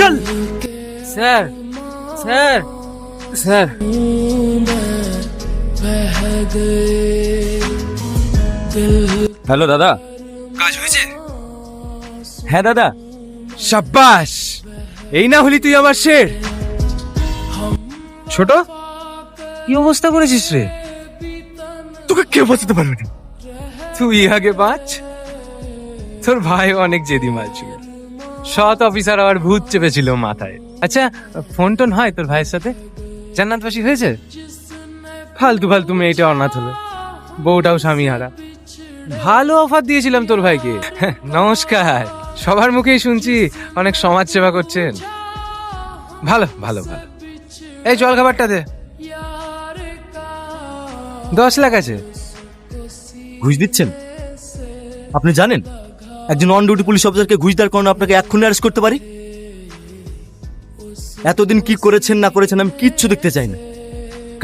চল। Sir sir sir, hello দাদা, কাজ হয়েছে? হ্যাঁ দাদা। সাব্বাস, এই না হলি তুই আমার শের। ছোট, কি অবস্থা করেছিস রে? তোকে কেউ বাঁচাতে পারবে না। তুই আগে বাঁচ, তোর ভাই অনেক জেদি মাল ছিল, সৎ অফিসার আবার ভূত চেপেছিল মাথায়। আচ্ছা, ফোন টোন হয় তোর ভাইয়ের সাথে? জান্নাতবাসী হয়েছে? ফালতু ফালতু মেয়েটা অনাথ হলো, বউটাও স্বামী হারা। ভালো অফার দিয়েছিলাম তোর ভাইকে। নমস্কার, সবার মুখেই শুনছি অনেক সমাজ সেবা করছেন। ভালো ভালো ভালো। এই জল খাবারটা দে, 10 লাখ আছে। ঘুষ দিচ্ছেন? আপনি জানেন একজন অন ডিউটি পুলিশ অফিসারকে ঘুষ দেওয়ার কারণে আপনাকে এক্ষুনি অ্যারেস্ট করতে পারি। এতদিন কি করেছেন না করেছেন আমি কিচ্ছু দেখতে চাই না।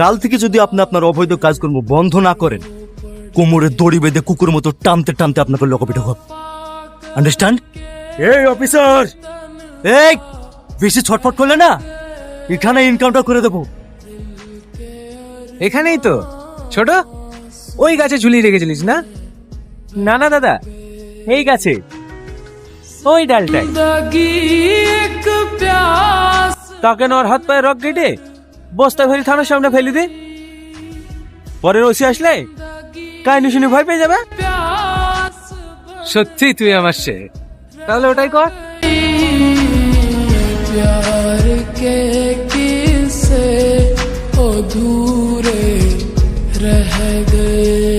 কাল থেকে যদি আপনি আপনার অবৈধ কাজকর্ম বন্ধ না করেন, কোমরে দড়ি বেঁধে কুকুর মতো টানতে টানতে আপনাকে লকপে ঢোকাব। আন্ডারস্ট্যান্ড? এই অফিসার, এই বেশি ছটফট করলে না এখানে ইনকাউন্টার করে দেবো। এখানেই তো ছোট, ওই গাছে ঝুলিয়ে রেখেছিলিস না? না না দাদা, এই গাছে, ওই ডালটায়। তাকে ওর হাত পায়ে রক কেটে বস্তা ভরি থানার সামনে ফেলে দে, পরের ওসি আসলে কাহিনী শুনে ভয় পেয়ে যাবে। সত্যি তুই আমার সে, তাহলে ওটাই কর। प्यार के किस्से अधूरे रह गए।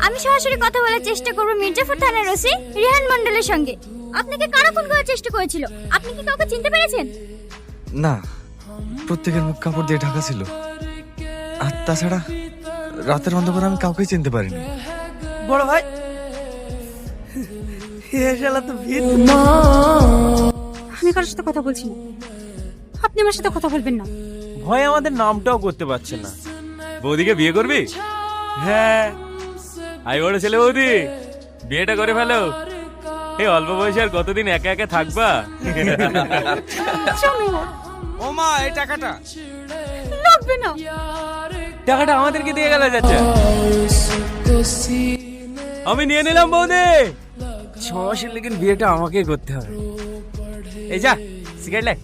আমি সরাসরি কথা বলার চেষ্টা করব মির্জাফর থানার ওসি রিহান মন্ডলের সঙ্গে। আপনাকে কারা খুন করার চেষ্টা করেছিল? আপনি কি কাউকে চিনতে পেরেছেন? না, প্রত্যেকের মুখ কাপড় দিয়ে ঢাকা ছিল, আর তাছাড়া রাতের অন্ধকারে আমি কাউকেই চিনতে পারিনি। বড় ভাই, শালা তো ভিড়। আমি কারোর সাথে কথা বলছি না, আপনি আমার সাথে কথা বলবেন না। ভয় আমাদের নামটাও করতে পারছে না। বৌদিকে বিয়ে করবি? হ্যাঁ, আই বড় ছেলে বৌদি, বিয়েটা করে ফেলো। এই অল্প বয়সে আর কতদিন একা একা থাকবা? ও মা, এই টাকাটা। লাগবে না। টাকাটা আমাদেরকে দিয়ে গেল যাচ্ছে। আমি নিয়ে নিলাম বৌদি, 6 মাসের লেগে বিয়েটা আমাকে করতে হবে। এই যা সিগারেট লাই।